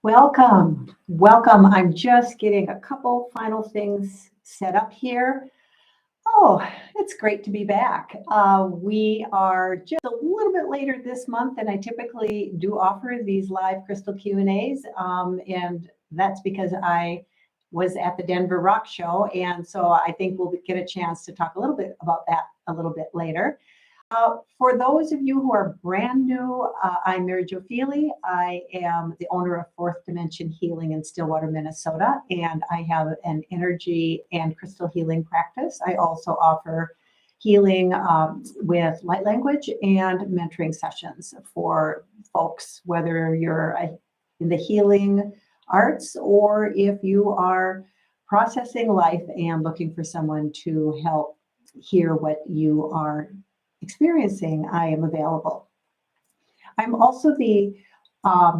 Welcome, welcome. I'm just getting a couple final things set up here. Oh, it's great to be back. We are just a little bit later this month than I typically do offer these live crystal Q&As, and that's because I was at the Denver Rock Show, and so I think we'll get a chance to talk a little bit about that a little bit later. For those of you who are brand new, I'm Mary Jo Feely. I am the owner of Fourth Dimension Healing in Stillwater, Minnesota, and I have an energy and crystal healing practice. I also offer healing with light language and mentoring sessions for folks, whether you're in the healing arts or if you are processing life and looking for someone to help hear what you are experiencing. I am available. I'm also the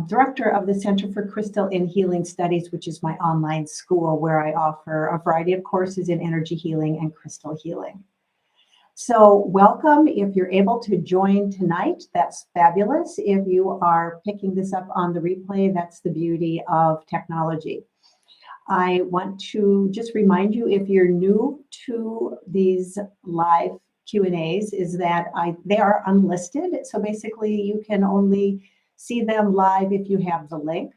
director of the Center for Crystal and Healing Studies, which is my online school where I offer a variety of courses in energy healing and crystal healing. So welcome. If you're able to join tonight, that's fabulous. If you are picking this up on the replay, that's the beauty of technology. I want to just remind you, if you're new to these live Q&As, is that they are unlisted. So basically you can only see them live if you have the link.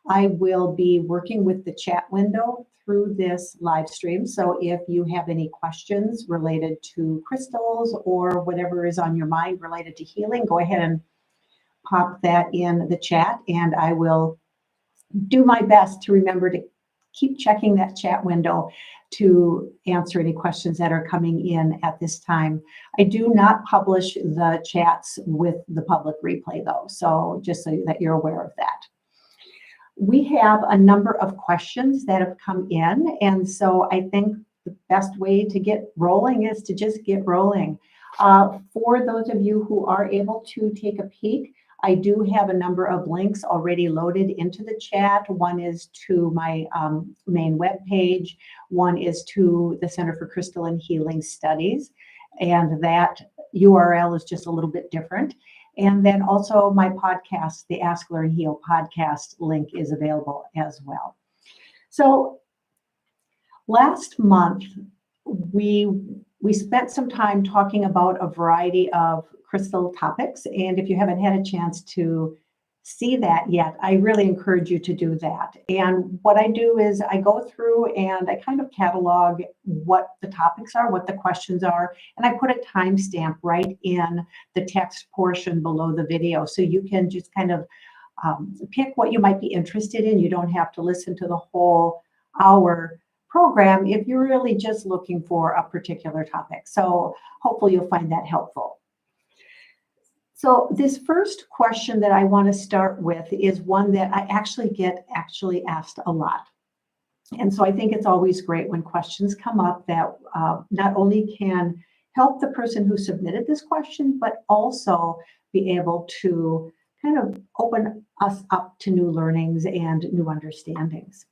I will be working with the chat window through this live stream. So if you have any questions related to crystals or whatever is on your mind related to healing, go ahead and pop that in the chat, and I will do my best to remember to keep checking that chat window to answer any questions that are coming in at this time. I do not publish the chats with the public replay though, so just so that you're aware of that. We have a number of questions that have come in, and so I think the best way to get rolling is to just get rolling. For those of you who are able to take a peek, I do have a number of links already loaded into the chat. One is to my main webpage. One is to the Center for Crystal and Healing Studies. And that URL is just a little bit different. And then also my podcast, the Ask, Learn, Heal podcast link is available as well. So last month, we spent some time talking about a variety of crystal topics. And if you haven't had a chance to see that yet, I really encourage you to do that. And what I do is I go through and I kind of catalog what the topics are, what the questions are, and I put a timestamp right in the text portion below the video. So you can just kind of pick what you might be interested in. You don't have to listen to the whole hour program if you're really just looking for a particular topic. So hopefully you'll find that helpful. So this first question that I want to start with is one that I actually get asked a lot. And so I think it's always great when questions come up that not only can help the person who submitted this question, but also be able to kind of open us up to new learnings and new understandings.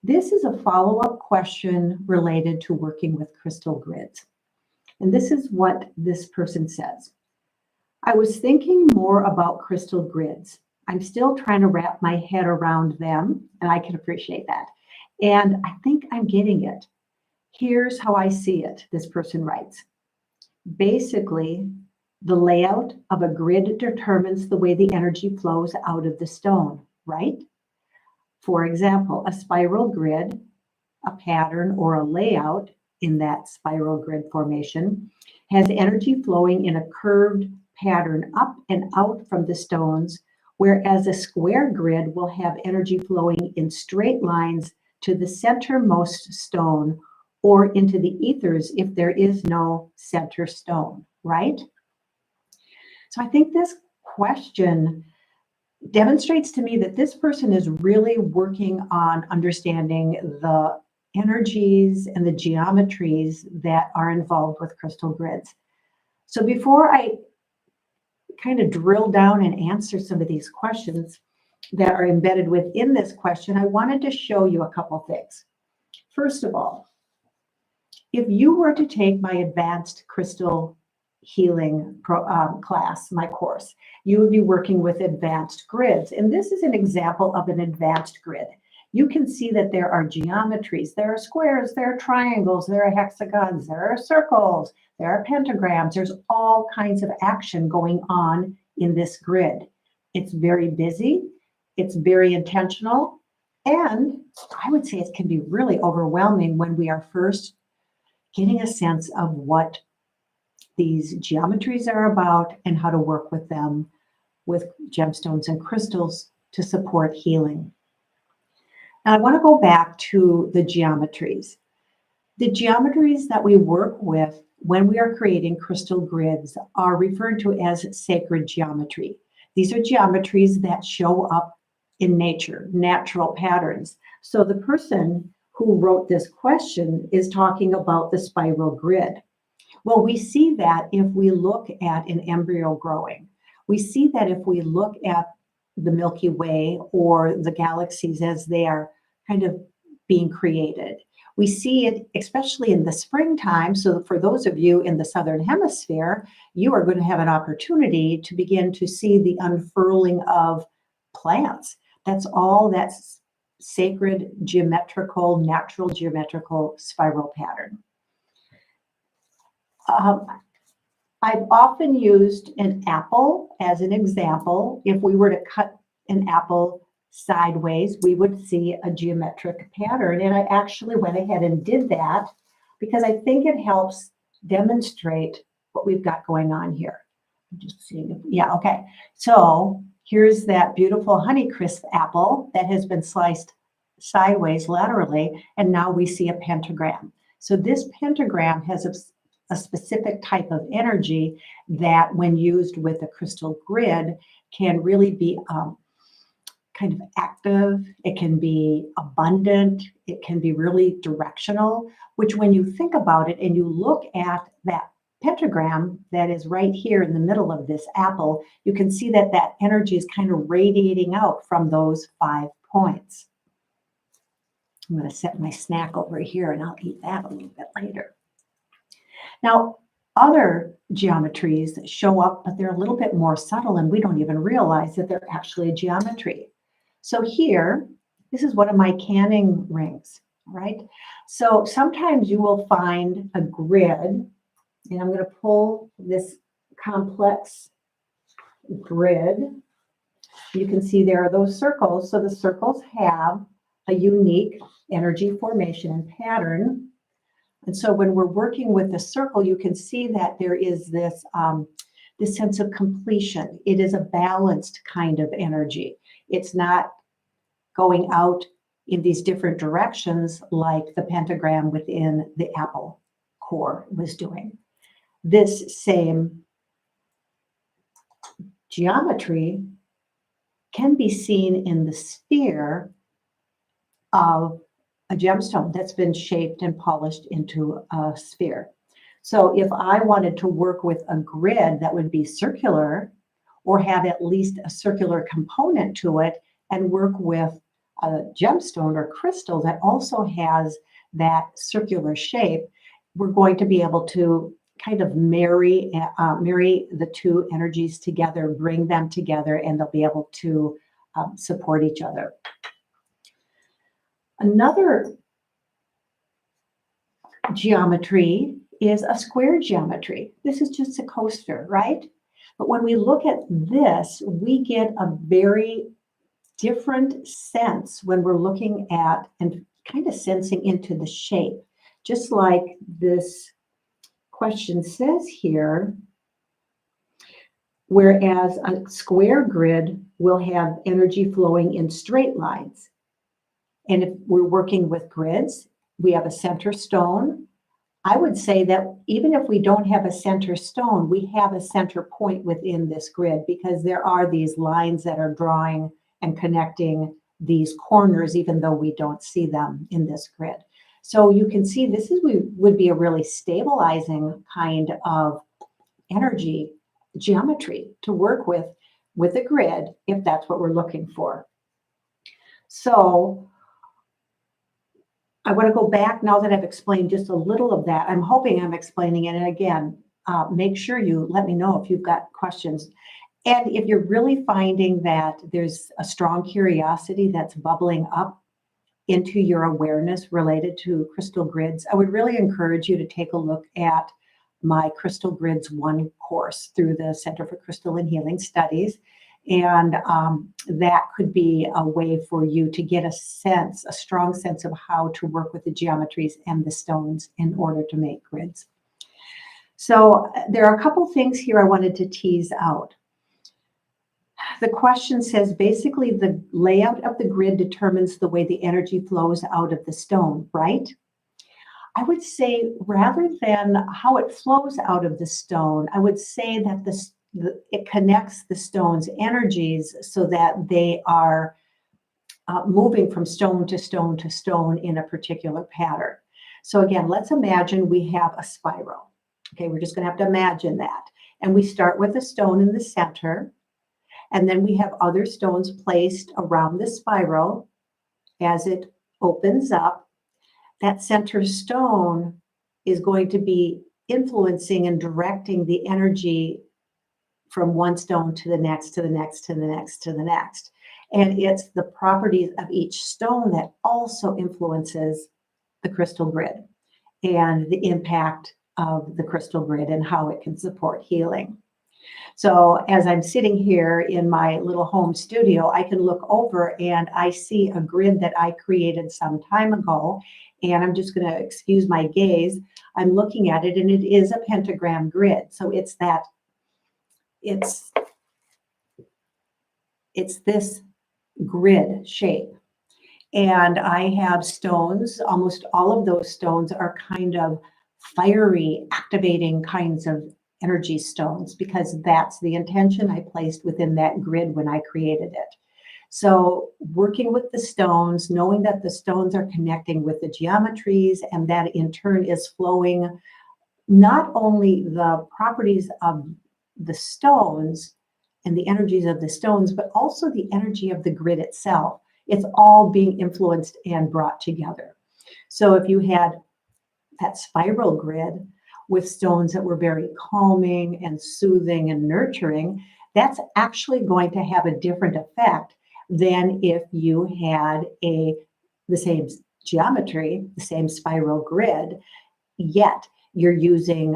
This is a follow-up question related to working with crystal grids. And this is what this person says. I was thinking more about crystal grids. I'm still trying to wrap my head around them, and I can appreciate that. And I think I'm getting it. Here's how I see it, this person writes. Basically, the layout of a grid determines the way the energy flows out of the stone, right? For example, a spiral grid, a pattern or a layout in that spiral grid formation has energy flowing in a curved pattern up and out from the stones, whereas a square grid will have energy flowing in straight lines to the centermost stone or into the ethers if there is no center stone, right? So I think this question demonstrates to me that this person is really working on understanding the energies and the geometries that are involved with crystal grids. So before I kind of drill down and answer some of these questions that are embedded within this question, I wanted to show you a couple things. First of all, if you were to take my advanced crystal healing class, my course. You would be working with advanced grids. And this is an example of an advanced grid. You can see that there are geometries, there are squares, there are triangles, there are hexagons, there are circles, there are pentagrams. There's all kinds of action going on in this grid. It's very busy, it's very intentional, and I would say it can be really overwhelming when we are first getting a sense of what these geometries are about and how to work with them with gemstones and crystals to support healing. Now, I want to go back to the geometries. The geometries that we work with when we are creating crystal grids are referred to as sacred geometry. These are geometries that show up in nature, natural patterns. So the person who wrote this question is talking about the spiral grid. Well, we see that if we look at an embryo growing. We see that if we look at the Milky Way or the galaxies as they are kind of being created. We see it especially in the springtime. So for those of you in the Southern Hemisphere, you are going to have an opportunity to begin to see the unfurling of plants. That's all that's sacred geometrical, natural geometrical spiral pattern. I've often used an apple as an example. If we were to cut an apple sideways, we would see a geometric pattern. And I actually went ahead and did that because I think it helps demonstrate what we've got going on here. I'm just seeing if, yeah, okay. So here's that beautiful Honeycrisp apple that has been sliced sideways laterally, and now we see a pentagram. So this pentagram has a specific type of energy that when used with a crystal grid can really be kind of active, it can be abundant, it can be really directional, which when you think about it and you look at that pentagram that is right here in the middle of this apple, you can see that that energy is kind of radiating out from those 5 points. I'm going to set my snack over here and I'll eat that a little bit later. Now, other geometries show up, but they're a little bit more subtle and we don't even realize that they're actually a geometry. So here, this is one of my canning rings, right? So sometimes you will find a grid, and I'm going to pull this complex grid. You can see there are those circles. So the circles have a unique energy formation and pattern. And so when we're working with the circle, you can see that there is this, this sense of completion. It is a balanced kind of energy. It's not going out in these different directions like the pentagram within the apple core was doing. This same geometry can be seen in the sphere of a gemstone that's been shaped and polished into a sphere. So if I wanted to work with a grid that would be circular or have at least a circular component to it and work with a gemstone or crystal that also has that circular shape, we're going to be able to kind of marry the two energies together, bring them together, and they'll be able to support each other. Another geometry is a square geometry. This is just a coaster, right? But when we look at this, we get a very different sense when we're looking at and kind of sensing into the shape. Just like this question says here, whereas a square grid will have energy flowing in straight lines. And if we're working with grids, we have a center stone. I would say that even if we don't have a center stone, we have a center point within this grid because there are these lines that are drawing and connecting these corners, even though we don't see them in this grid. So you can see this would be a really stabilizing kind of energy geometry to work with a grid if that's what we're looking for. So I want to go back now that I've explained just a little of that. I'm hoping I'm explaining it. And again, make sure you let me know if you've got questions. And if you're really finding that there's a strong curiosity that's bubbling up into your awareness related to crystal grids, I would really encourage you to take a look at my Crystal Grids 1 course through the Center for Crystal and Healing Studies. And that could be a way for you to get a strong sense of how to work with the geometries and the stones in order to make grids. So there are a couple things here I wanted to tease out. The question says, basically, the layout of the grid determines the way the energy flows out of the stone, right? I would say rather than how it flows out of the stone, I would say that it connects the stone's energies so that they are moving from stone to stone to stone in a particular pattern. So again, let's imagine we have a spiral. Okay, we're just going to have to imagine that. And we start with a stone in the center, and then we have other stones placed around the spiral as it opens up. That center stone is going to be influencing and directing the energy from one stone to the next, to the next, to the next, to the next. And it's the properties of each stone that also influences the crystal grid and the impact of the crystal grid and how it can support healing. So as I'm sitting here in my little home studio, I can look over and I see a grid that I created some time ago. And I'm just going to excuse my gaze. I'm looking at it, and it is a pentagram grid. So it's this grid shape. And I have stones. Almost all of those stones are kind of fiery, activating kinds of energy stones, because that's the intention I placed within that grid when I created it. So working with the stones, knowing that the stones are connecting with the geometries, and that in turn is flowing not only the properties of the stones and the energies of the stones, but also the energy of the grid itself. It's all being influenced and brought together. So if you had that spiral grid with stones that were very calming and soothing and nurturing, that's actually going to have a different effect than if you had the same geometry, the same spiral grid, yet you're using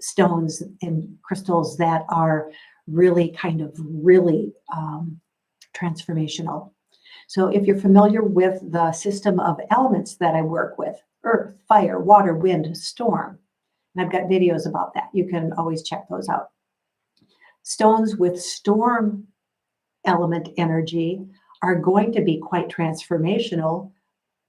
stones and crystals that are really transformational. So if you're familiar with the system of elements that I work with, earth, fire, water, wind, storm, and I've got videos about that. You can always check those out. Stones with storm element energy are going to be quite transformational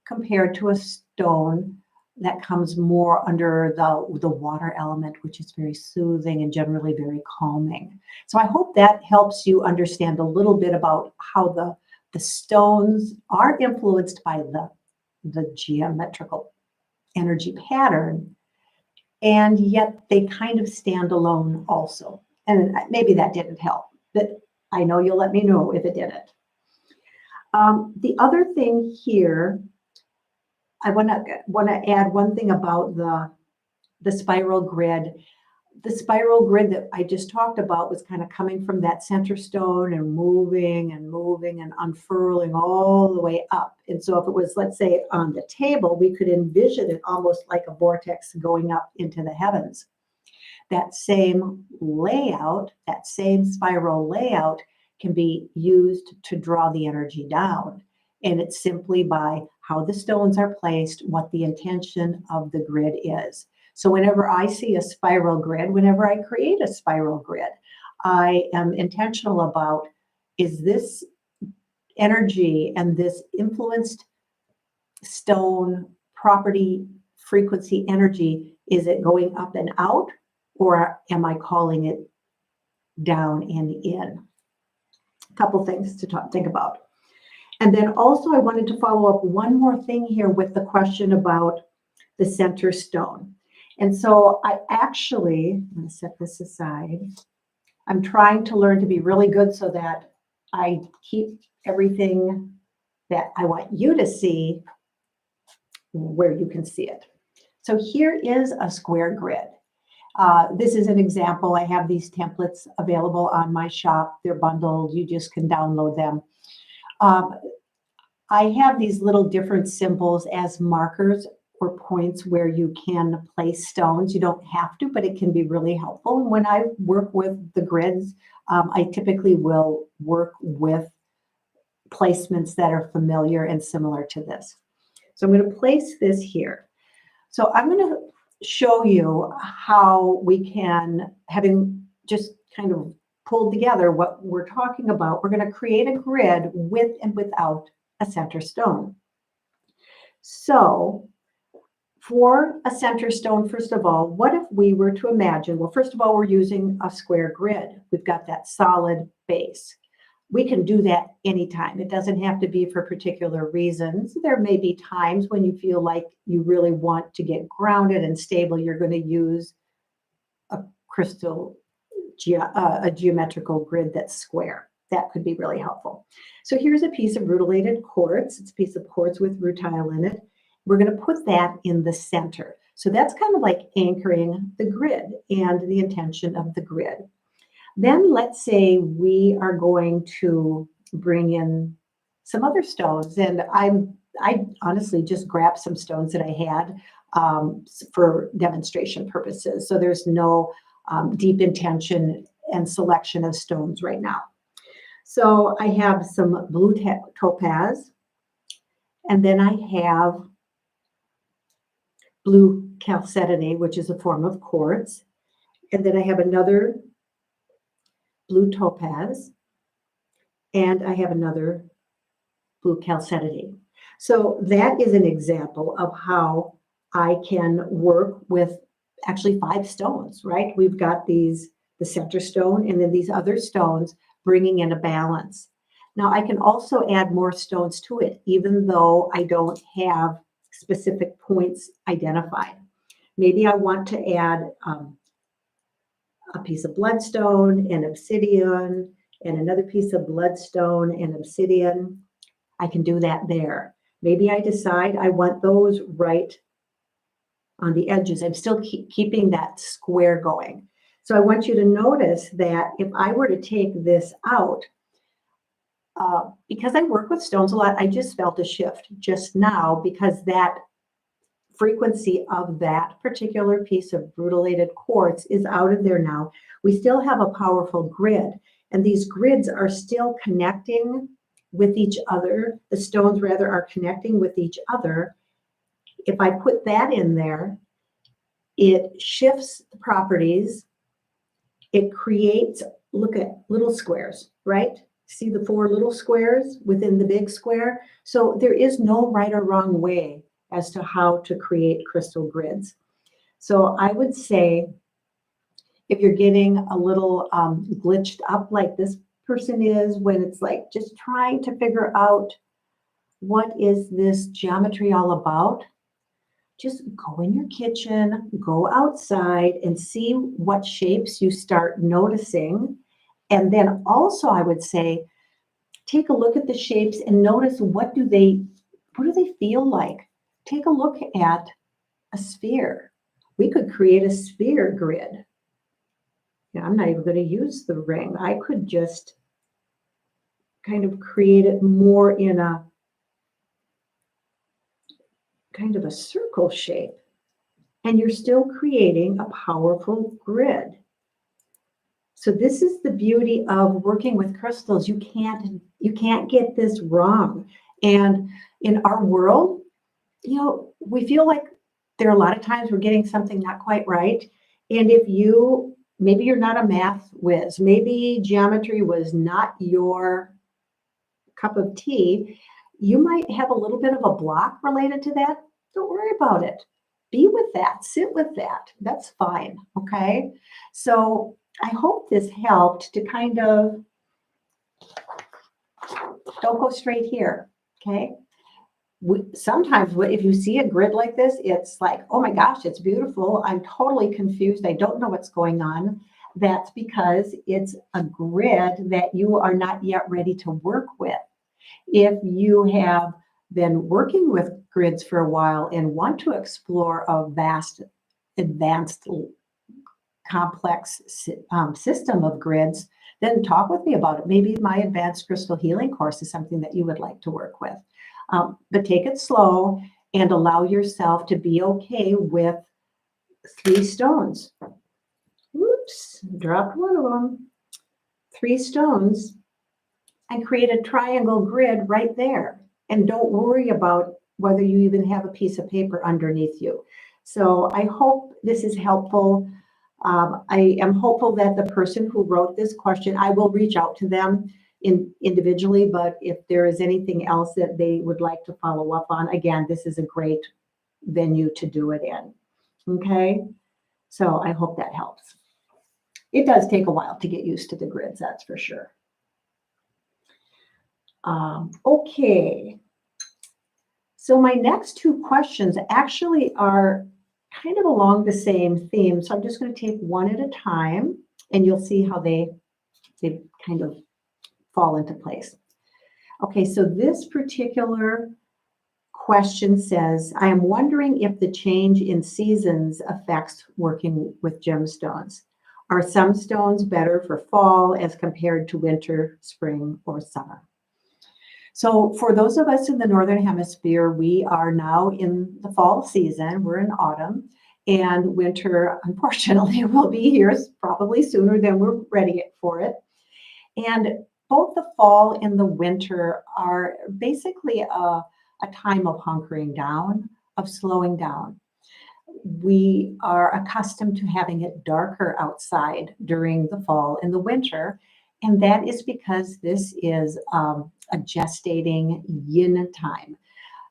compared to a stone that comes more under the water element, which is very soothing and generally very calming. So I hope that helps you understand a little bit about how the stones are influenced by the geometrical energy pattern, and yet they kind of stand alone also. And maybe that didn't help, but I know you'll let me know if it didn't. The other thing here, I want to add one thing about the spiral grid. The spiral grid that I just talked about was kind of coming from that center stone and moving and moving and unfurling all the way up. And so if it was, let's say, on the table, we could envision it almost like a vortex going up into the heavens. That same layout, that same spiral layout can be used to draw the energy down. And it's simply by how the stones are placed, what the intention of the grid is. So whenever I see a spiral grid, whenever I create a spiral grid, I am intentional about, is this energy and this influenced stone property, frequency, energy, is it going up and out, or am I calling it down and in? A couple things to think about. And then also I wanted to follow up one more thing here with the question about the center stone. And so I'm going to set this aside. I'm trying to learn to be really good so that I keep everything that I want you to see where you can see it. So here is a square grid. This is an example. I have these templates available on my shop. They're bundled. You just can download them. Um, I have these little different symbols as markers or points where you can place stones. You don't have to, but it can be really helpful. When I work with the grids, I typically will work with placements that are familiar and similar to this. So I'm going to place this here. So I'm going to show you how we can, having just kind of pulled together what we're talking about, we're going to create a grid with and without a center stone. So for a center stone, first of all, what if we were to imagine, well, first of all, we're using a square grid. We've got that solid base. We can do that anytime. It doesn't have to be for particular reasons. There may be times when you feel like you really want to get grounded and stable. You're going to use a a geometrical grid that's square. That could be really helpful. So here's a piece of rutilated quartz. It's a piece of quartz with rutile in it. We're going to put that in the center. So that's kind of like anchoring the grid and the intention of the grid. Then let's say we are going to bring in some other stones. And I honestly just grabbed some stones that I had for demonstration purposes. So there's no deep intention and selection of stones right now. So I have some blue topaz, and then I have blue chalcedony, which is a form of quartz. And then I have another blue topaz, and I have another blue chalcedony. So that is an example of how I can work with actually 5 stones, right? We've got the center stone, and then these other stones bringing in a balance. Now I can also add more stones to it, even though I don't have specific points identified. Maybe I want to add a piece of bloodstone and obsidian and another piece of bloodstone and obsidian. I can do that there. Maybe I decide I want those right on the edges. I'm still keeping that square going. So I want you to notice that if I were to take this out, because I work with stones a lot, I just felt a shift just now because that frequency of that particular piece of rutilated quartz is out of there now. We still have a powerful grid, and these grids are still connecting with each other. The stones rather are connecting with each other. If I put that in there, it shifts the properties. It creates, look at little squares, right? See the 4 little squares within the big square? So there is no right or wrong way as to how to create crystal grids. So I would say if you're getting a little glitched up like this person is, when it's like just trying to figure out what is this geometry all about, just go in your kitchen, go outside and see what shapes you start noticing. And then also I would say, take a look at the shapes and notice what do they feel like? Take a look at a sphere. We could create a sphere grid. Now, I'm not even going to use the ring. I could just kind of create it more in a kind of a circle shape. And you're still creating a powerful grid. So this is the beauty of working with crystals. You can't get this wrong. And in our world, we feel like there are a lot of times we're getting something not quite right. And if maybe you're not a math whiz, maybe geometry was not your cup of tea, you might have a little bit of a block related to that. Don't worry about it. Be with that, sit with that. That's fine, okay? So I hope this helped to kind of, don't go straight here, okay? Sometimes if you see a grid like this, it's like, oh my gosh, it's beautiful. I'm totally confused. I don't know what's going on. That's because it's a grid that you are not yet ready to work with. If you have been working with grids for a while and want to explore a vast, advanced complex system of grids, then talk with me about it. Maybe my advanced crystal healing course is something that you would like to work with. But take it slow and allow yourself to be okay with 3 stones. Whoops, dropped one of them. 3 stones, and create a triangle grid right there. And don't worry about whether you even have a piece of paper underneath you. So I hope this is helpful. I am hopeful that the person who wrote this question, I will reach out to them individually, but if there is anything else that they would like to follow up on, again, this is a great venue to do it in. Okay, so I hope that helps. It does take a while to get used to the grids, that's for sure. Okay, so my next 2 questions actually are kind of along the same theme. So I'm just going to take one at a time, and you'll see how they kind of fall into place. Okay, so this particular question says, I am wondering if the change in seasons affects working with gemstones. Are some stones better for fall as compared to winter, spring, or summer? So for those of us in the Northern Hemisphere, we are now in the fall season. We're in autumn, and winter, unfortunately, will be here probably sooner than we're ready for it. And both the fall and the winter are basically a time of hunkering down, of slowing down. We are accustomed to having it darker outside during the fall and the winter, and that is because this is a gestating yin time.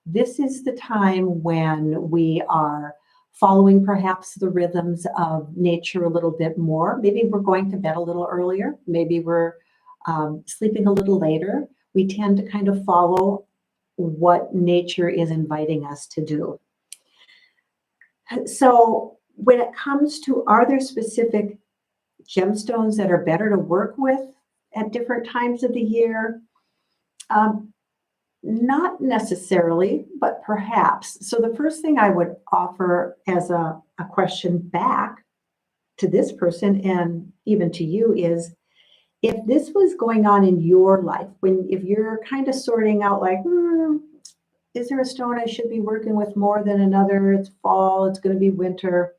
This is the time when we are following perhaps the rhythms of nature a little bit more. Maybe we're going to bed a little earlier. Maybe we're sleeping a little later. We tend to kind of follow what nature is inviting us to do. So when it comes to, are there specific gemstones that are better to work with at different times of the year? Not necessarily, but perhaps. So the first thing I would offer as a question back to this person and even to you is, if this was going on in your life, if you're kind of sorting out like, is there a stone I should be working with more than another? It's fall, it's going to be winter.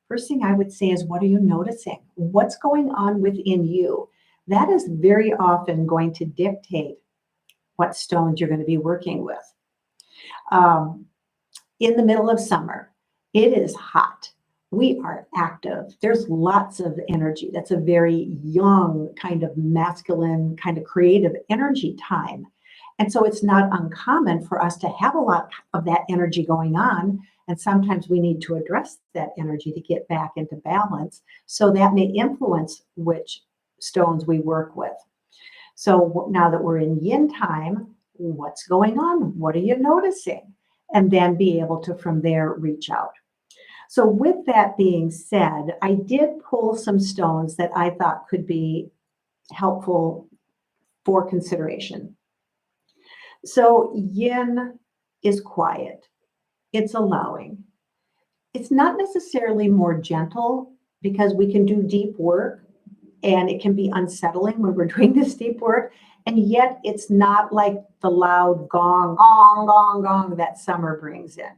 First thing I would say is, what are you noticing? What's going on within you? That is very often going to dictate what stones you're going to be working with. In the middle of summer, it is hot. We are active. There's lots of energy. That's a very young, kind of masculine, kind of creative energy time. And so it's not uncommon for us to have a lot of that energy going on. And sometimes we need to address that energy to get back into balance. So that may influence which stones we work with. So now that we're in yin time, what's going on? What are you noticing? And then be able to, from there, reach out. So with that being said, I did pull some stones that I thought could be helpful for consideration. So yin is quiet. It's allowing. It's not necessarily more gentle, because we can do deep work and it can be unsettling when we're doing this deep work. And yet it's not like the loud gong, gong, gong, gong that summer brings in.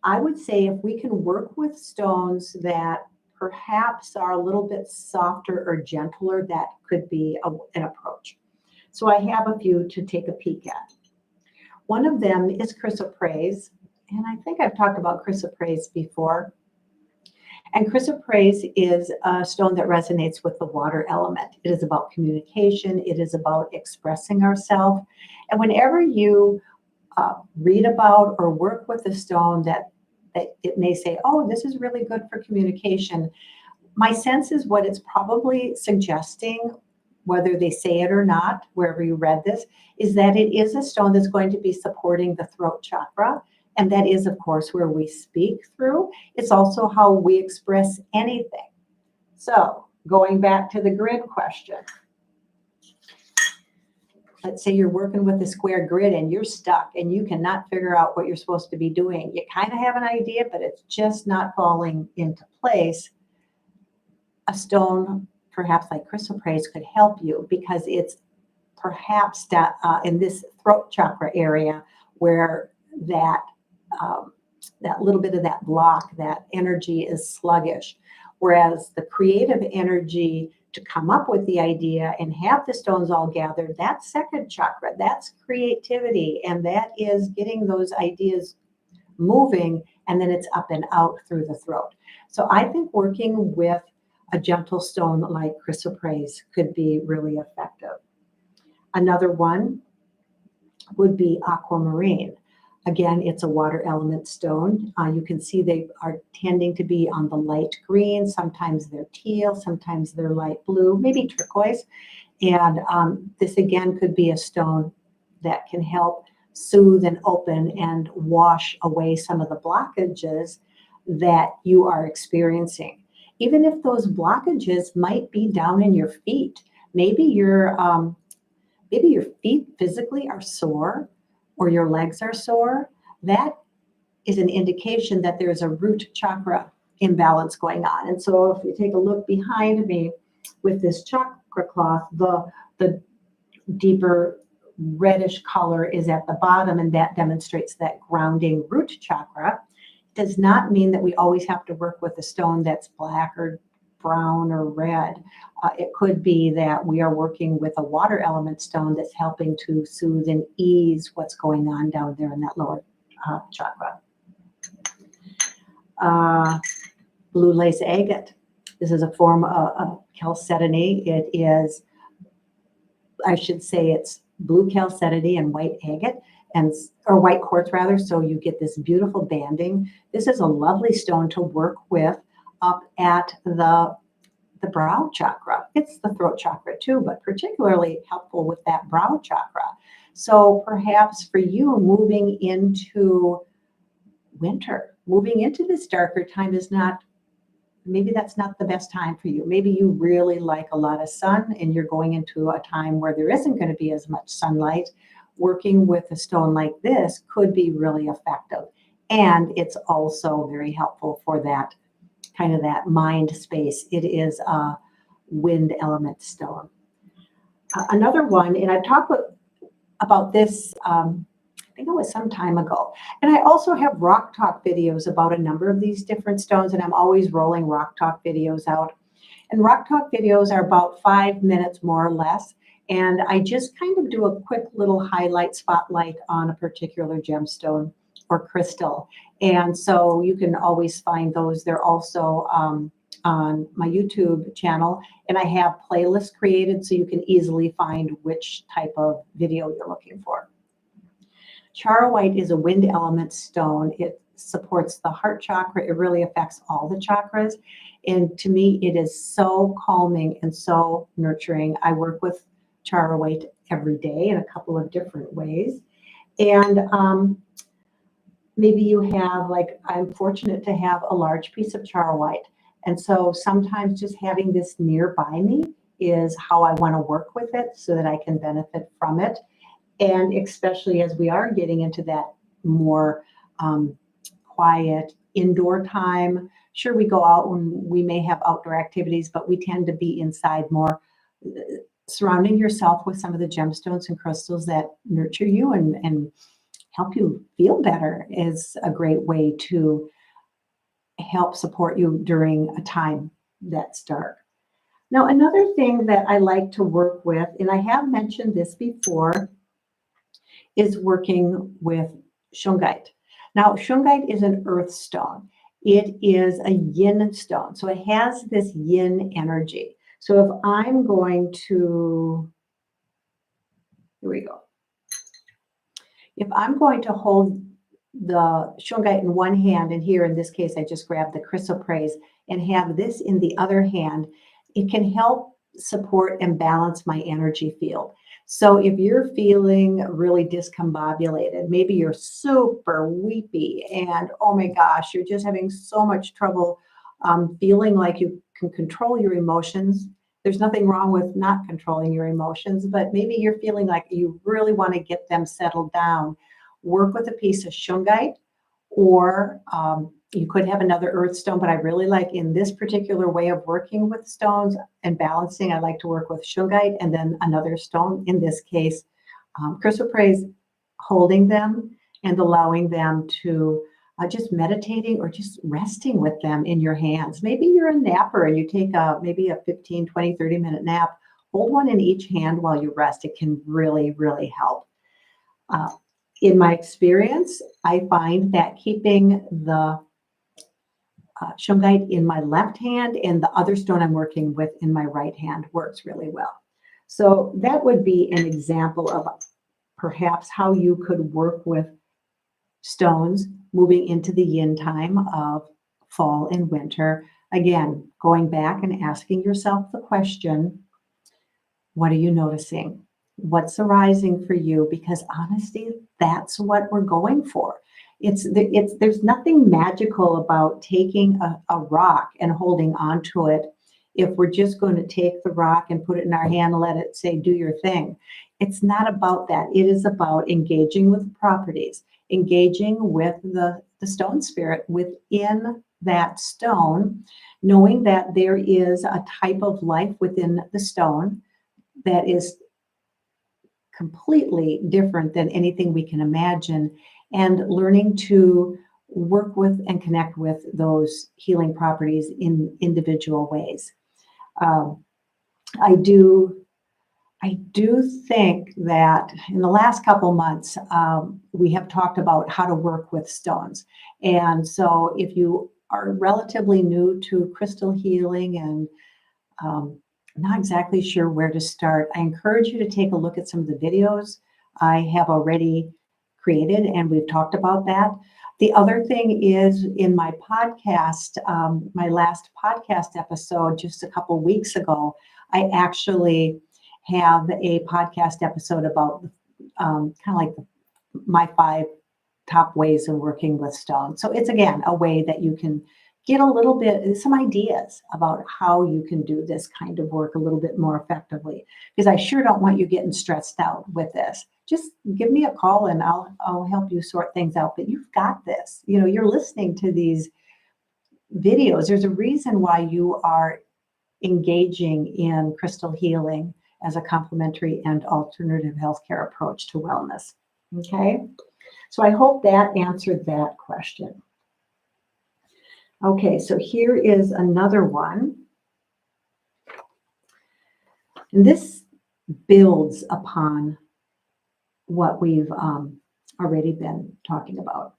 I would say if we can work with stones that perhaps are a little bit softer or gentler, that could be an approach. So I have a few to take a peek at. One of them is chrysoprase, and I think I've talked about chrysoprase before. And chrysoprase is a stone that resonates with the water element. It is about communication. It is about expressing ourselves. And whenever you read about or work with a stone that it may say, oh, this is really good for communication, my sense is what it's probably suggesting, whether they say it or not, wherever you read this, is that it is a stone that's going to be supporting the throat chakra. And that is, of course, where we speak through. It's also how we express anything. So going back to the grid question. Let's say you're working with a square grid and you're stuck and you cannot figure out what you're supposed to be doing. You kind of have an idea, but it's just not falling into place. a stone perhaps like chrysoprase could help you, because it's perhaps that in this throat chakra area where that that little bit of that block, that energy is sluggish. Whereas the creative energy to come up with the idea and have the stones all gathered, that's second chakra, that's creativity, and that is getting those ideas moving, and then it's up and out through the throat. So I think working with a gentle stone like chrysoprase could be really effective. Another one would be aquamarine. Again, it's a water element stone. You can see they are tending to be on the light green. Sometimes they're teal, sometimes they're light blue, maybe turquoise. And this again could be a stone that can help soothe and open and wash away some of the blockages that you are experiencing. Even if those blockages might be down in your feet, maybe your feet physically are sore, or your legs are sore, that is an indication that there's a root chakra imbalance going on. And so if you take a look behind me with this chakra cloth, the deeper reddish color is at the bottom, and that demonstrates that grounding root chakra. It does not mean that we always have to work with a stone that's black or brown or red. It could be that we are working with a water element stone that's helping to soothe and ease what's going on down there in that lower chakra. Blue lace agate. This is a form of chalcedony. It is, I should say, it's blue chalcedony and white agate, or white quartz rather, so you get this beautiful banding. This is a lovely stone to work with up at the brow chakra. It's the throat chakra too, but particularly helpful with that brow chakra. So perhaps for you, moving into winter, moving into this darker time is not, maybe that's not the best time for you. Maybe you really like a lot of sun and you're going into a time where there isn't going to be as much sunlight. Working with a stone like this could be really effective. And it's also very helpful for that kind of that mind space. It is a wind element stone. Another one, and I've talked about this, I think it was some time ago. And I also have Rock Talk videos about a number of these different stones, and I'm always rolling Rock Talk videos out. And Rock Talk videos are about 5 minutes more or less. And I just kind of do a quick little highlight spotlight on a particular gemstone or crystal. And so you can always find those. They're also on my YouTube channel, and I have playlists created so you can easily find which type of video you're looking for. Charoite is a wind element stone. It supports the heart chakra. It really affects all the chakras. And to me, it is so calming and so nurturing. I work with charoite every day in a couple of different ways. And maybe you have, like, I'm fortunate to have a large piece of charoite. And so sometimes just having this nearby me is how I want to work with it so that I can benefit from it. And especially as we are getting into that more quiet indoor time. Sure, we go out when we may have outdoor activities, but we tend to be inside more. Surrounding yourself with some of the gemstones and crystals that nurture you and help you feel better is a great way to help support you during a time that's dark. Now, another thing that I like to work with, and I have mentioned this before, is working with shungite. Now, shungite is an earth stone. It is a yin stone, so it has this yin energy. So if I'm going to, here we go. If I'm going to hold the shungite in one hand, and here in this case, I just grabbed the chrysoprase and have this in the other hand, it can help support and balance my energy field. So if you're feeling really discombobulated, maybe you're super weepy and oh my gosh, you're just having so much trouble feeling like you can control your emotions. There's nothing wrong with not controlling your emotions, but maybe you're feeling like you really want to get them settled down. Work with a piece of shungite or You could have another earth stone, but I really like in this particular way of working with stones and balancing, I like to work with shungite and then another stone, in this case, chrysoprase, holding them and allowing them to just meditating or just resting with them in your hands. Maybe you're a napper and you take maybe a 15, 20, 30-minute nap. Hold one in each hand while you rest. It can really, really help. Uh, in my experience, I find that keeping the shungite in my left hand and the other stone I'm working with in my right hand works really well. So that would be an example of perhaps how you could work with stones moving into the yin time of fall and winter. Again, going back and asking yourself the question, what are you noticing? What's arising for you? Because honestly, that's what we're going for. There's nothing magical about taking a rock and holding onto it if we're just going to take the rock and put it in our hand and let it say, do your thing. It's not about that. It is about engaging with the properties, engaging with the stone spirit within that stone, knowing that there is a type of life within the stone that is completely different than anything we can imagine, and learning to work with and connect with those healing properties in individual ways. Um, I do think that in the last couple months, we have talked about how to work with stones. And so if you are relatively new to crystal healing and not exactly sure where to start, I encourage you to take a look at some of the videos I have already created, and we've talked about that. The other thing is in my podcast, my last podcast episode just a couple weeks ago, I actually have a podcast episode about kind of like my 5 top ways of working with stone. So it's again a way that you can get a little bit, some ideas about how you can do this kind of work a little bit more effectively. Because I sure don't want you getting stressed out with this. Just give me a call and I'll help you sort things out. But you've got this. You know, you're listening to these videos. There's a reason why you are engaging in crystal healing as a complementary and alternative healthcare approach to wellness. Okay, so I hope that answered that question. Okay, so here is another one. And this builds upon what we've already been talking about.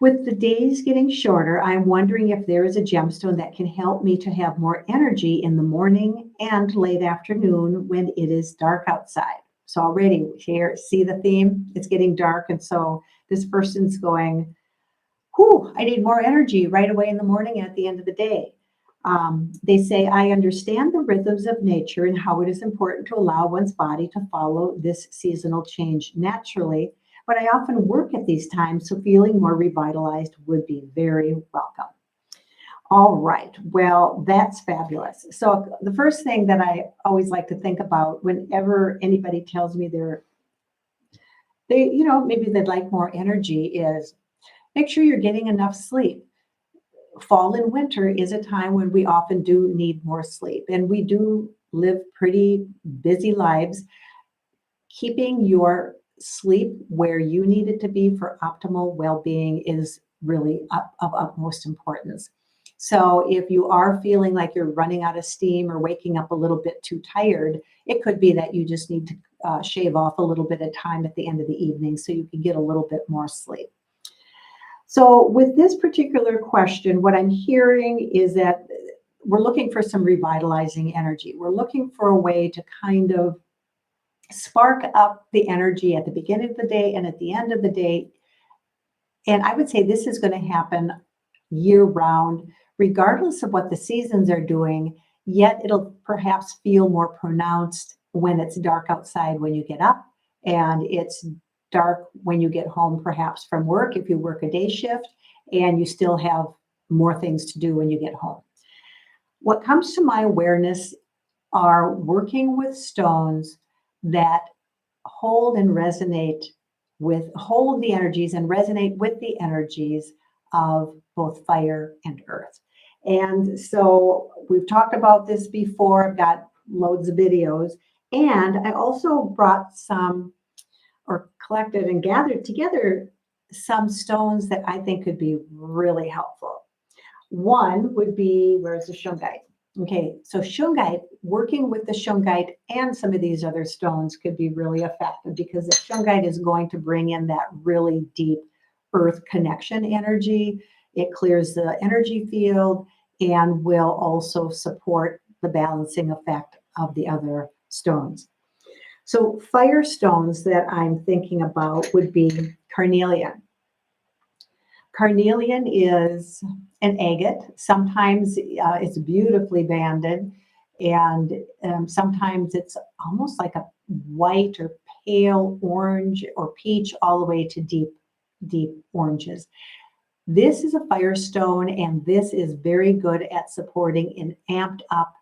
With the days getting shorter, I'm wondering if there is a gemstone that can help me to have more energy in the morning and late afternoon when it is dark outside. So already here, see the theme? It's getting dark. And so this person's going, whew, I need more energy right away in the morning and at the end of the day. They say, I understand the rhythms of nature and how it is important to allow one's body to follow this seasonal change naturally, but I often work at these times, so feeling more revitalized would be very welcome. All right, well, that's fabulous. So the first thing that I always like to think about whenever anybody tells me maybe they'd like more energy is make sure you're getting enough sleep. Fall and winter is a time when we often do need more sleep, and we do live pretty busy lives. Keeping your sleep where you need it to be for optimal well-being is really of utmost importance. So if you are feeling like you're running out of steam or waking up a little bit too tired, it could be that you just need to shave off a little bit of time at the end of the evening so you can get a little bit more sleep. So with this particular question, what I'm hearing is that we're looking for some revitalizing energy. We're looking for a way to kind of spark up the energy at the beginning of the day and at the end of the day. And I would say this is going to happen year round, regardless of what the seasons are doing, yet it'll perhaps feel more pronounced when it's dark outside when you get up, and it's dark when you get home, perhaps from work, if you work a day shift, and you still have more things to do when you get home. What comes to my awareness are working with stones that hold and resonate hold the energies and resonate with the energies of both fire and earth. And so we've talked about this before. I've got loads of videos. And I also brought some, or collected and gathered together some stones that I think could be really helpful. One would be, where's the shungite? Okay, so shungite, working with the shungite and some of these other stones could be really effective, because the shungite is going to bring in that really deep earth connection energy. It clears the energy field and will also support the balancing effect of the other stones. So fire stones that I'm thinking about would be carnelian. Carnelian is an agate. Sometimes it's beautifully banded, and sometimes it's almost like a white or pale orange or peach, all the way to deep, deep oranges. This is a firestone, and this is very good at supporting an amped up,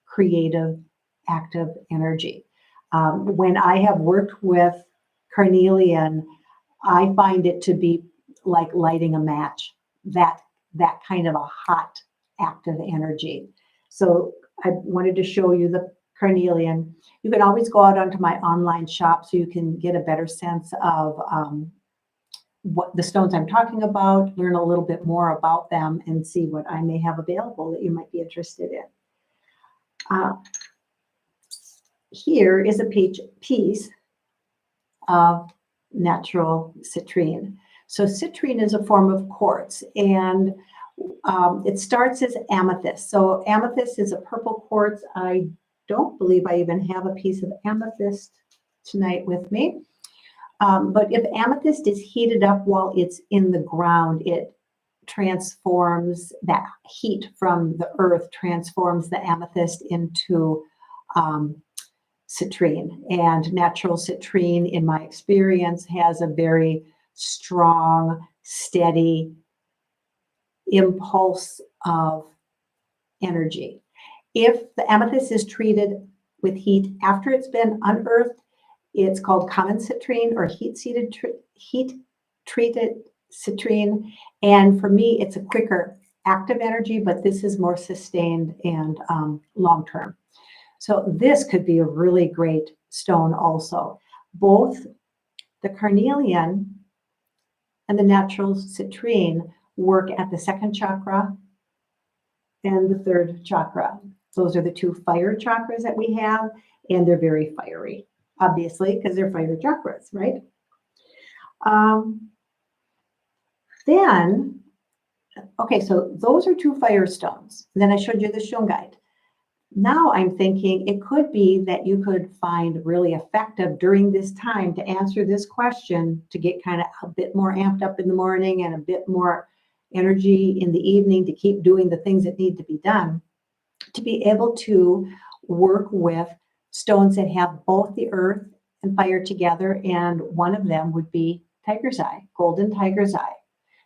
creative, active energy. When I have worked with carnelian, I find it to be like lighting a match, that kind of a hot, active energy. So I wanted to show you the carnelian. You can always go out onto my online shop so you can get a better sense of what the stones I'm talking about, learn a little bit more about them, and see what I may have available that you might be interested in. Here is a piece of natural citrine. So citrine is a form of quartz, and it starts as amethyst. So amethyst is a purple quartz. I don't believe I even have a piece of amethyst tonight with me. But if amethyst is heated up while it's in the ground, it transforms that heat from the earth, transforms the amethyst into citrine. And natural citrine, in my experience, has a very strong, steady impulse of energy. If the amethyst is treated with heat after it's been unearthed, it's called common citrine or heat-treated citrine. And for me, it's a quicker active energy, but this is more sustained and long-term. So this could be a really great stone also. Both the carnelian and the natural citrine work at the second chakra and the third chakra. Those are the two fire chakras that we have, and they're very fiery, obviously, because they're fire chakras, right? Okay, so those are two fire stones. Then I showed you the shungite. Now I'm thinking it could be that you could find really effective during this time to answer this question, to get kind of a bit more amped up in the morning and a bit more energy in the evening to keep doing the things that need to be done, to be able to work with stones that have both the earth and fire together. And one of them would be tiger's eye, golden tiger's eye.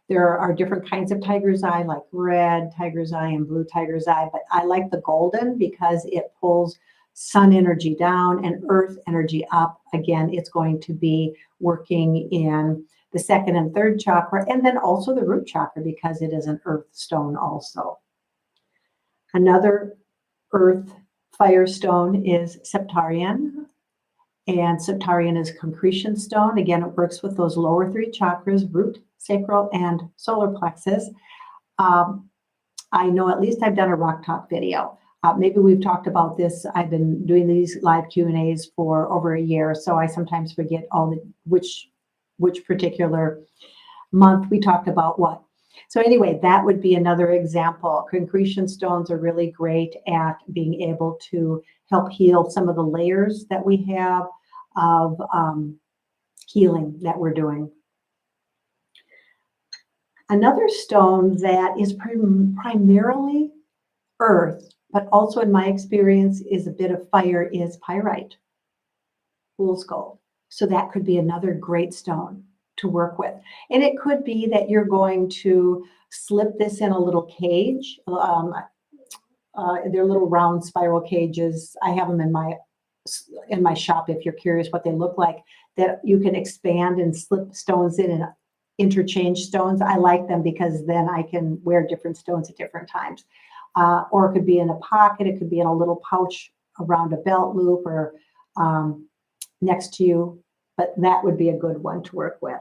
There are different kinds of tiger's eye, like red tiger's eye and blue tiger's eye, but I like the golden because it pulls sun energy down and earth energy up. Again, it's going to be working in the second and third chakra, and then also the root chakra, because it is an earth stone also. Another earth fire stone is septarian. And septarian is concretion stone. Again, it works with those lower three chakras, root, sacral, and solar plexus. I know at least I've done a rock talk video. Maybe we've talked about this. I've been doing these live Q&As for over a year, so I sometimes forget which particular month we talked about what. So anyway, that would be another example. Concretion stones are really great at being able to help heal some of the layers that we have of healing that we're doing. Another stone that is primarily earth, but also in my experience is a bit of fire, is pyrite, fool's gold. So that could be another great stone to work with. And it could be that you're going to slip this in a little cage. They're little round spiral cages. I have them in my in my shop, if you're curious what they look like, that you can expand and slip stones in and interchange stones. I like them because then I can wear different stones at different times. Or it could be in a pocket, it could be in a little pouch around a belt loop or next to you, but that would be a good one to work with.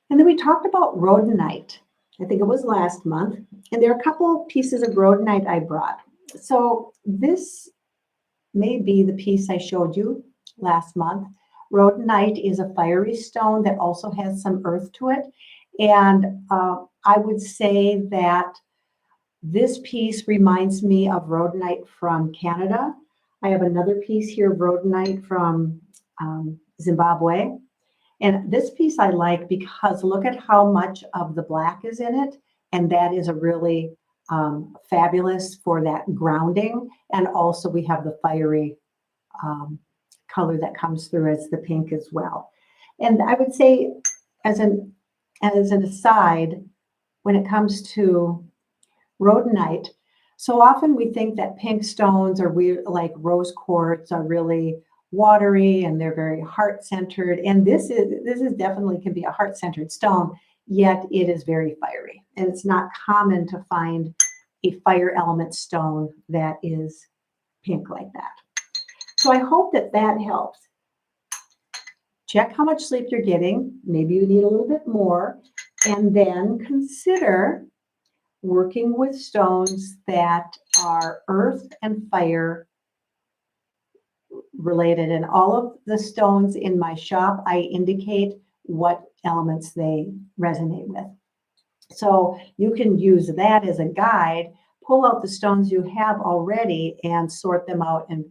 And then we talked about rhodonite. I think it was last month. And there are a couple of pieces of rhodonite I brought. So this may be the piece I showed you last month. Rhodonite is a fiery stone that also has some earth to it. And I would say that this piece reminds me of rhodonite from Canada. I have another piece here of rhodonite from Zimbabwe. And this piece I like because look at how much of the black is in it. And that is a really fabulous for that grounding. And also we have the fiery color that comes through as the pink as well. And I would say as an aside, when it comes to rhodonite, so often we think that pink stones are weird, like rose quartz are really watery and they're very heart-centered. And this is definitely can be a heart-centered stone, yet it is very fiery. And it's not common to find a fire element stone that is pink like that. So I hope that that helps. Check how much sleep you're getting. Maybe you need a little bit more. And then consider working with stones that are earth and fire related. And all of the stones in my shop, I indicate what elements they resonate with. So you can use that as a guide, pull out the stones you have already and sort them out and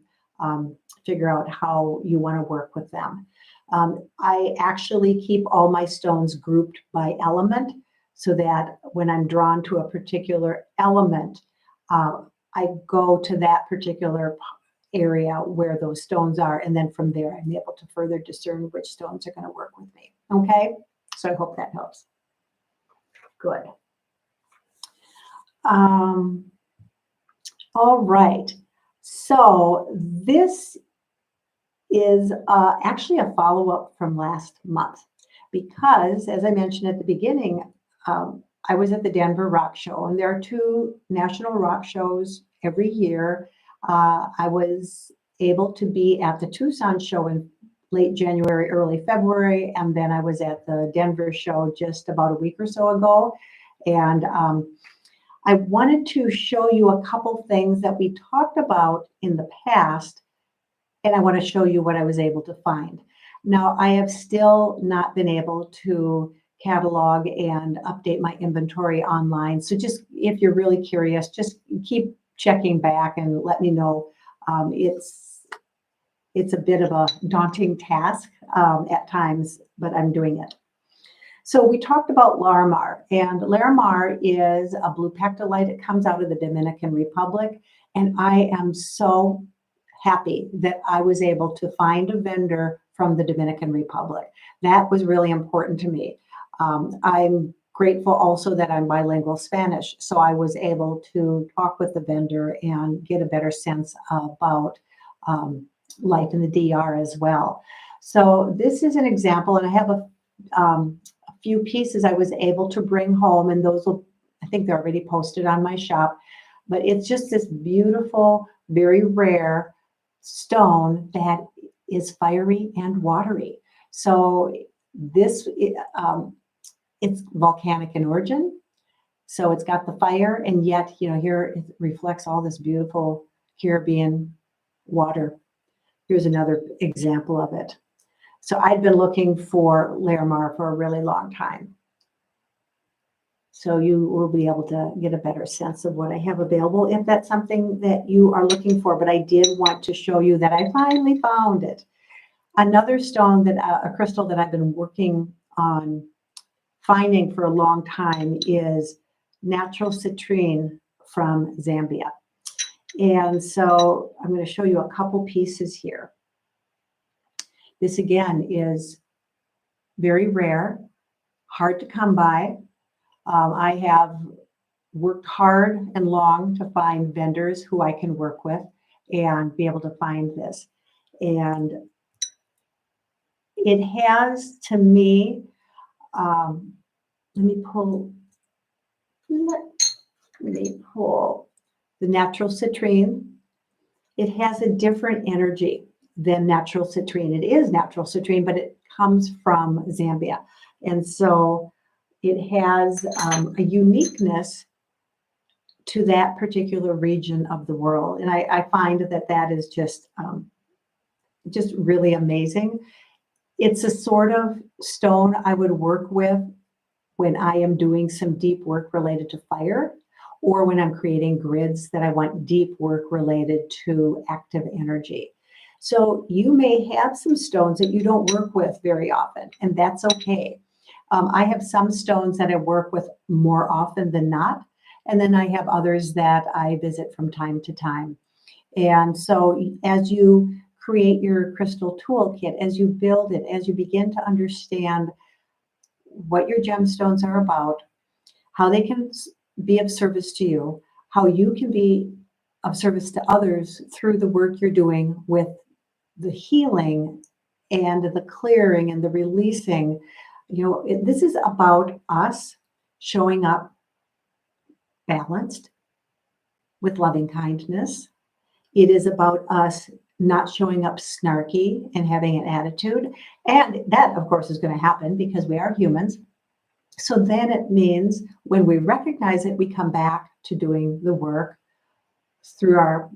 figure out how you want to work with them. I actually keep all my stones grouped by element so that when I'm drawn to a particular element, I go to that particular area where those stones are. And then from there, I'm able to further discern which stones are going to work with me. Okay, so I hope that helps. Good. All right. So this is actually a follow-up from last month because, as I mentioned at the beginning, I was at the Denver Rock Show, and there are 2 national rock shows every year. I was able to be at the Tucson show in late January, early February, and then I was at the Denver show just about a week or so ago. And I wanted to show you a couple things that we talked about in the past, and I want to show you what I was able to find. Now, I have still not been able to catalog and update my inventory online. So just if you're really curious, just keep checking back and let me know. It's a bit of a daunting task at times, but I'm doing it. So we talked about Larimar, and Larimar is a blue pectolite. It comes out of the Dominican Republic, and I am so happy that I was able to find a vendor from the Dominican Republic. That was really important to me. I'm grateful also that I'm bilingual Spanish, so I was able to talk with the vendor and get a better sense about life in the DR as well. So this is an example, and I have a few pieces I was able to bring home, and those will, I think they're already posted on my shop, but it's just this beautiful, very rare stone that is fiery and watery. So this, it's volcanic in origin. So it's got the fire, and yet, you know, here it reflects all this beautiful Caribbean water. Here's another example of it. So I'd been looking for Larimar for a really long time. So you will be able to get a better sense of what I have available if that's something that you are looking for. But I did want to show you that I finally found it. Another stone that, a crystal that I've been working on finding for a long time is natural citrine from Zambia. And so I'm going to show you a couple pieces here. This again is very rare, hard to come by. I have worked hard and long to find vendors who I can work with. and be able to find this. And it has, to me, let me pull the natural citrine. It has a different energy than natural citrine. It is natural citrine, but it comes from Zambia. And so it has a uniqueness to that particular region of the world. And I find that that is just really amazing. It's a sort of stone I would work with when I am doing some deep work related to fire, or when I'm creating grids that I want deep work related to active energy. So you may have some stones that you don't work with very often, and that's okay. I have some stones that I work with more often than not, and then I have others that I visit from time to time. And so as you create your crystal toolkit, as you build it, as you begin to understand what your gemstones are about, how they can be of service to you, how you can be of service to others through the work you're doing with the healing and the clearing and the releasing. This is about us showing up balanced with loving kindness. It is about us not showing up snarky and having an attitude. And that, of course, is going to happen because we are humans. So then it means when we recognize it, we come back to doing the work through our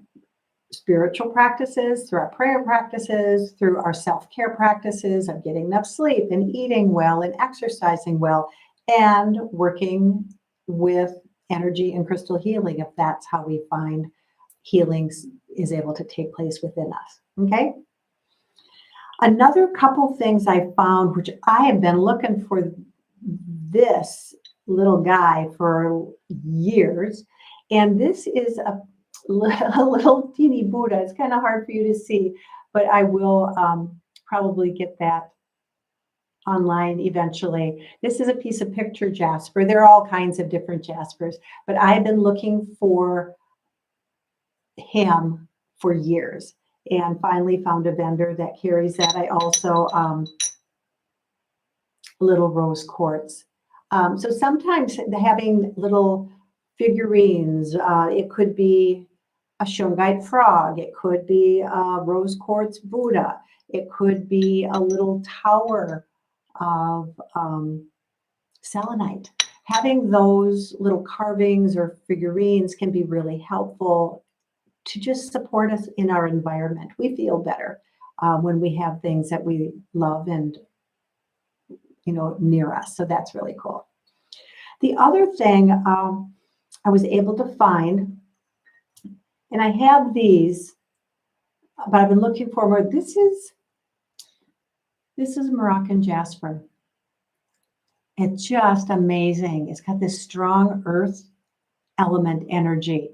spiritual practices, through our prayer practices, through our self-care practices of getting enough sleep and eating well and exercising well and working with energy and crystal healing, if that's how we find healing is able to take place within us. Okay. Another couple things I found, which I have been looking for this little guy for years, and this is a little teeny Buddha. It's kind of hard for you to see, but I will probably get that online eventually. This is a piece of picture jasper. There are all kinds of different jaspers, but I've been looking for him for years and finally found a vendor that carries that. I also little rose quartz. So sometimes having little figurines, it could be a shungite frog, it could be a rose quartz Buddha, it could be a little tower of selenite. Having those little carvings or figurines can be really helpful to just support us in our environment. We feel better when we have things that we love and near us. So that's really cool. The other thing I was able to find, and I have these, but I've been looking for more. This is Moroccan jasper. It's just amazing. It's got this strong earth element energy.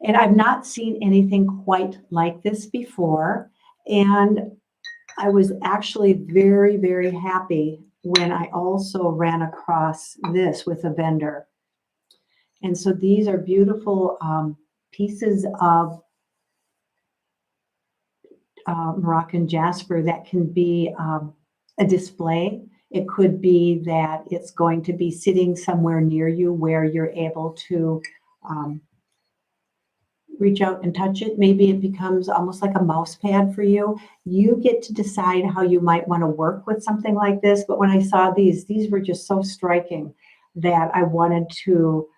And I've not seen anything quite like this before. And I was actually very, very happy when I also ran across this with a vendor. And so these are beautiful pieces of Moroccan jasper that can be a display. It could be that it's going to be sitting somewhere near you where you're able to reach out and touch it. Maybe it becomes almost like a mouse pad for you. You get to decide how you might want to work with something like this. But when I saw these were just so striking that I wanted to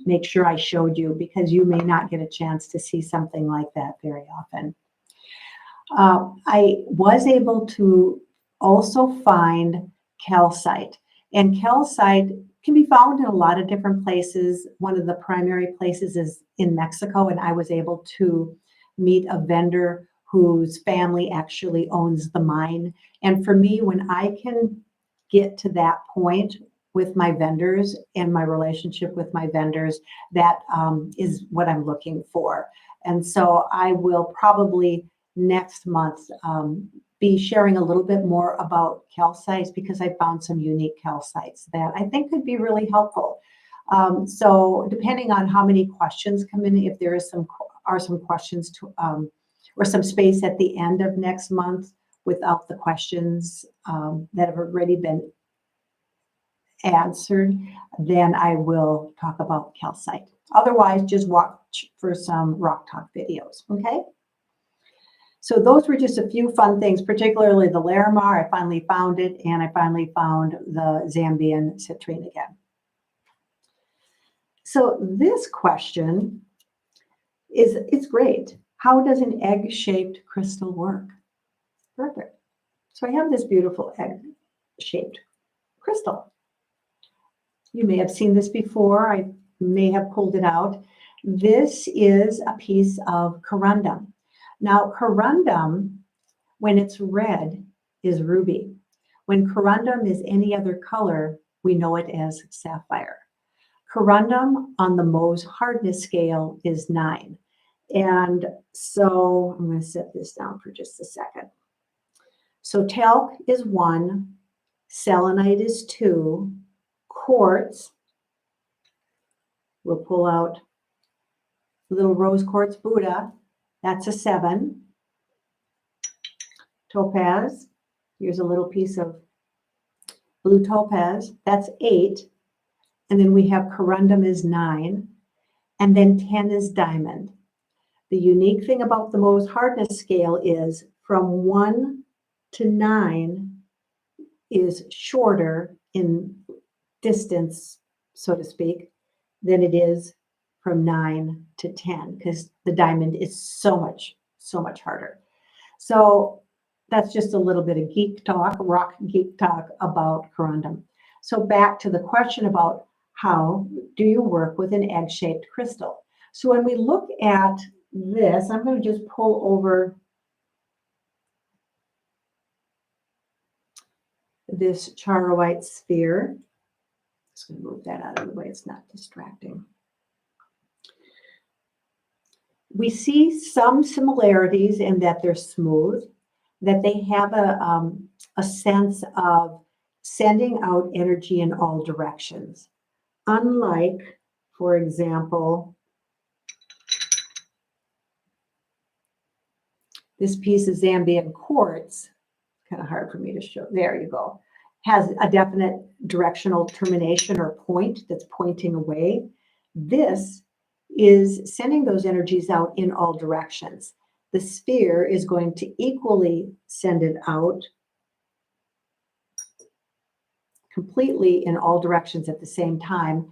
make sure I showed you, because you may not get a chance to see something like that very often. I was able to also find calcite, and calcite can be found in a lot of different places. One of the primary places is in Mexico, and I was able to meet a vendor whose family actually owns the mine. And for me, when I can get to that point with my vendors and my relationship with my vendors, that is what I'm looking for. And so I will probably next month be sharing a little bit more about calcites, because I found some unique calcites that I think could be really helpful. So depending on how many questions come in, if there is some are some questions to, or some space at the end of next month without the questions that have already been answered, then I will talk about calcite. Otherwise, just watch for some rock talk videos, okay? So those were just a few fun things, particularly the Larimar. I finally found it, and I finally found the Zambian citrine again. So this question it's great. How does an egg-shaped crystal work? Perfect. So I have this beautiful egg-shaped crystal. You may have seen this before. I may have pulled it out. This is a piece of corundum. Now, corundum, when it's red, is ruby. When corundum is any other color, we know it as sapphire. Corundum on the Mohs hardness scale is 9. And so I'm going to set this down for just a second. So talc is 1, selenite is 2, quartz, we'll pull out little rose quartz Buddha, that's a 7. Topaz, here's a little piece of blue topaz, that's 8. And then we have corundum is 9. And then 10 is diamond. The unique thing about the Mohs hardness scale is from 1 to 9 is shorter in distance, so to speak, than it is from 9 to 10, because the diamond is so much harder. So that's just a little bit of geek talk, rock geek talk about corundum. So back to the question about how do you work with an egg-shaped crystal? So when we look at this, I'm going to just pull over this charoite sphere. Just going to move that out of the way. It's not distracting. We see some similarities in that they're smooth, that they have a sense of sending out energy in all directions. Unlike, for example, this piece of Zambian quartz, kind of hard for me to show, there you go, has a definite directional termination or point that's pointing away. This is sending those energies out in all directions. The sphere is going to equally send it out completely in all directions at the same time.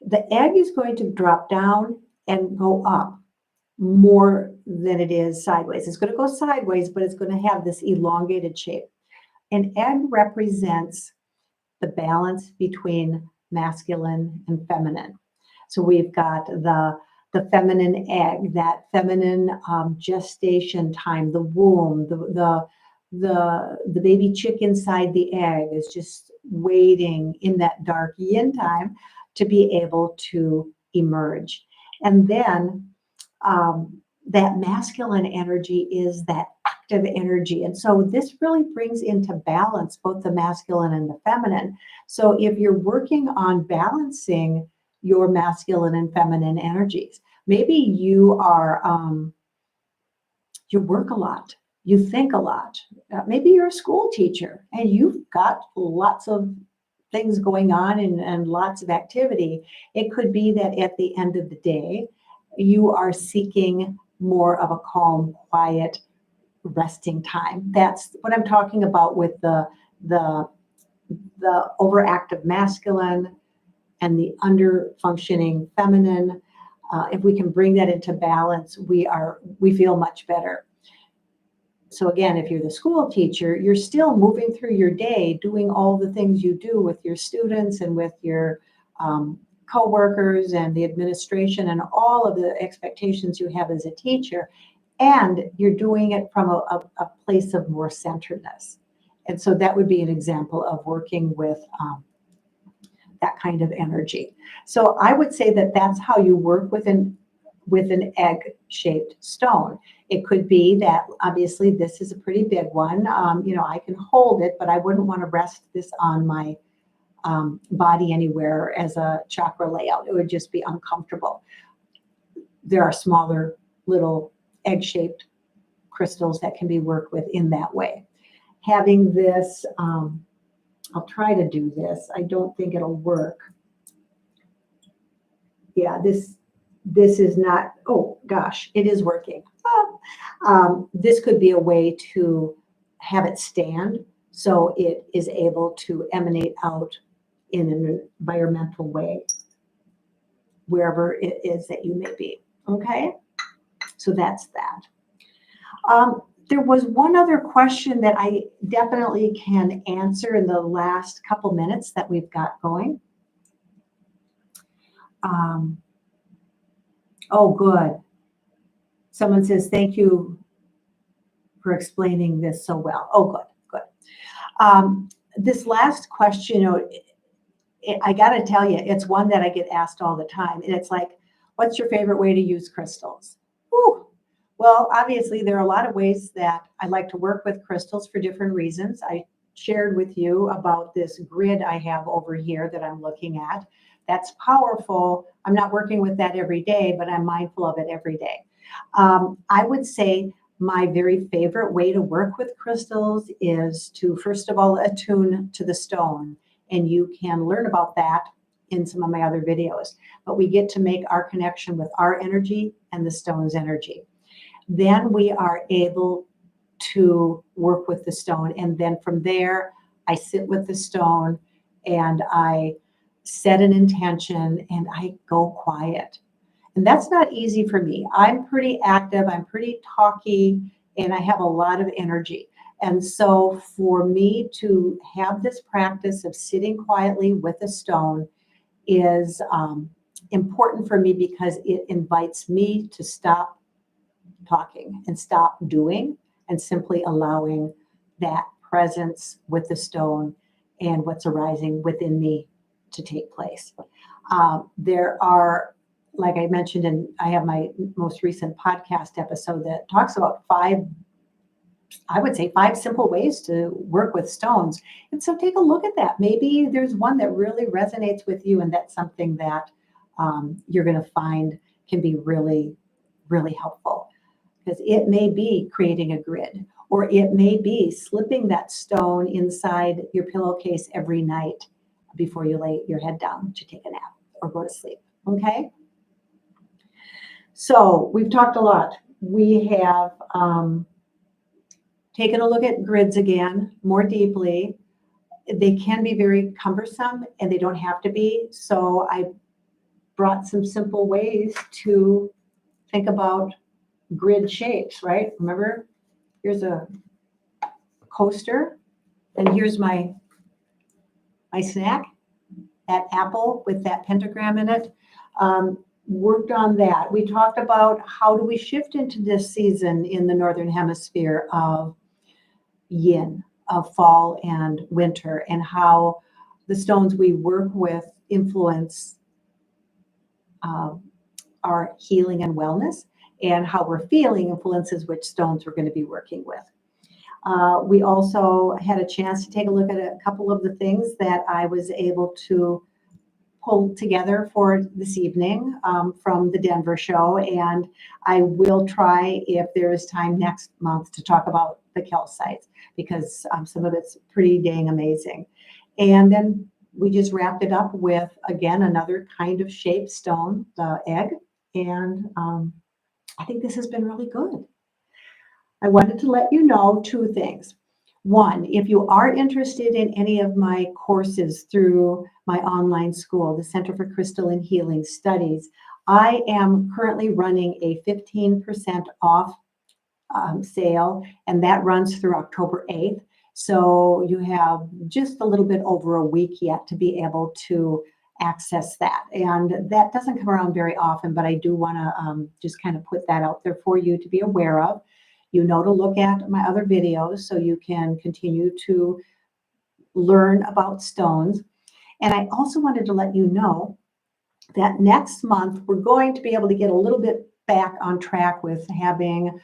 The egg is going to drop down and go up more than it is sideways. It's going to go sideways, but it's going to have this elongated shape. An egg represents the balance between masculine and feminine. So we've got the feminine egg, that feminine gestation time, the womb, the baby chick inside the egg is just waiting in that dark yin time to be able to emerge. And then that masculine energy is that active energy. And so this really brings into balance both the masculine and the feminine. So if you're working on balancing your masculine and feminine energies, maybe you are, you work a lot, you think a lot. Maybe you're a school teacher and you've got lots of things going on and lots of activity. It could be that at the end of the day, you are seeking more of a calm, quiet, resting time. That's what I'm talking about with the overactive masculine and the under-functioning feminine. If we can bring that into balance, we feel much better. So again, if you're the school teacher, you're still moving through your day, doing all the things you do with your students and with your co-workers and the administration and all of the expectations you have as a teacher. And you're doing it from a place of more centeredness. And so that would be an example of working with that kind of energy. So I would say that that's how you work with an egg-shaped stone. It could be that obviously this is a pretty big one. I can hold it, but I wouldn't want to rest this on my body anywhere as a chakra layout. It would just be uncomfortable. There are smaller little egg-shaped crystals that can be worked with in that way. Having this, I'll try to do this. I don't think it'll work. Yeah, this is not, oh gosh, it is working. This could be a way to have it stand so it is able to emanate out in an environmental way, wherever it is that you may be. Okay, so that's that. There was one other question that I definitely can answer in the last couple minutes that we've got going. Oh, good. Someone says, thank you for explaining this so well. Oh, good, good. This last question, I got to tell you, it's one that I get asked all the time. And it's like, what's your favorite way to use crystals? Whew. Well, obviously, there are a lot of ways that I like to work with crystals for different reasons. I shared with you about this grid I have over here that I'm looking at. That's powerful. I'm not working with that every day, but I'm mindful of it every day. I would say my very favorite way to work with crystals is to, first of all, attune to the stone. And you can learn about that in some of my other videos. But we get to make our connection with our energy and the stone's energy. Then we are able to work with the stone. And then from there, I sit with the stone and I set an intention and I go quiet. And that's not easy for me. I'm pretty active, I'm pretty talky, and I have a lot of energy. And so for me to have this practice of sitting quietly with a stone is important for me because it invites me to stop talking and stop doing and simply allowing that presence with the stone and what's arising within me to take place. There are, like I mentioned, and I have my most recent podcast episode that talks about five simple ways to work with stones. And so take a look at that. Maybe there's one that really resonates with you and that's something that you're going to find can be really, really helpful. Because it may be creating a grid, or it may be slipping that stone inside your pillowcase every night before you lay your head down to take a nap or go to sleep. Okay? So we've talked a lot. We have taken a look at grids again more deeply. They can be very cumbersome and they don't have to be. So I brought some simple ways to think about grid shapes, right? Remember, here's a coaster and here's my snack, that apple with that pentagram in it. Worked on that. We talked about how do we shift into this season in the Northern Hemisphere of yin, of fall and winter, and how the stones we work with influence our healing and wellness, and how we're feeling influences which stones we're going to be working with. We also had a chance to take a look at a couple of the things that I was able to pull together for this evening from the Denver show. And I will try, if there is time next month, to talk about the calcites, because some of it's pretty dang amazing. And then we just wrapped it up with, again, another kind of shaped stone, the egg. And I think this has been really good. I wanted to let you know two things. One, if you are interested in any of my courses through my online school, the Center for Crystal and Healing Studies, I am currently running a 15% off sale, and that runs through October 8th. So you have just a little bit over a week yet to be able to access that. And that doesn't come around very often, but I do want to just kind of put that out there for you to be aware of. You know to look at my other videos so you can continue to learn about stones. And I also wanted to let you know that next month we're going to be able to get a little bit back on track with having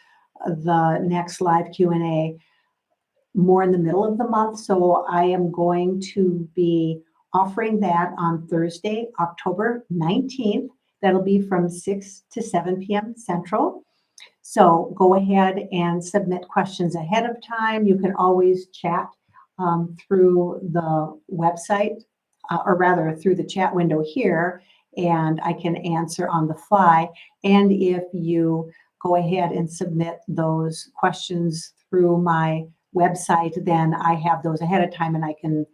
the next live Q&A more in the middle of the month. So I am going to be offering that on Thursday, October 19th. That'll be from 6 to 7 p.m. Central. So go ahead and submit questions ahead of time. You can always chat through the website, or rather through the chat window here, and I can answer on the fly. And if you go ahead and submit those questions through my website, then I have those ahead of time and I can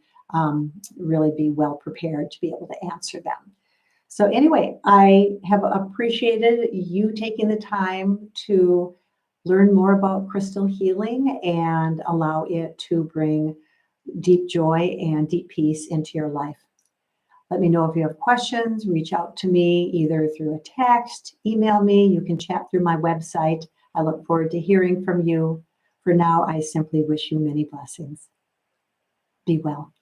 really be well prepared to be able to answer them. So anyway, I have appreciated you taking the time to learn more about crystal healing and allow it to bring deep joy and deep peace into your life. Let me know if you have questions. Reach out to me either through a text, email me. You can chat through my website. I look forward to hearing from you. For now, I simply wish you many blessings. Be well.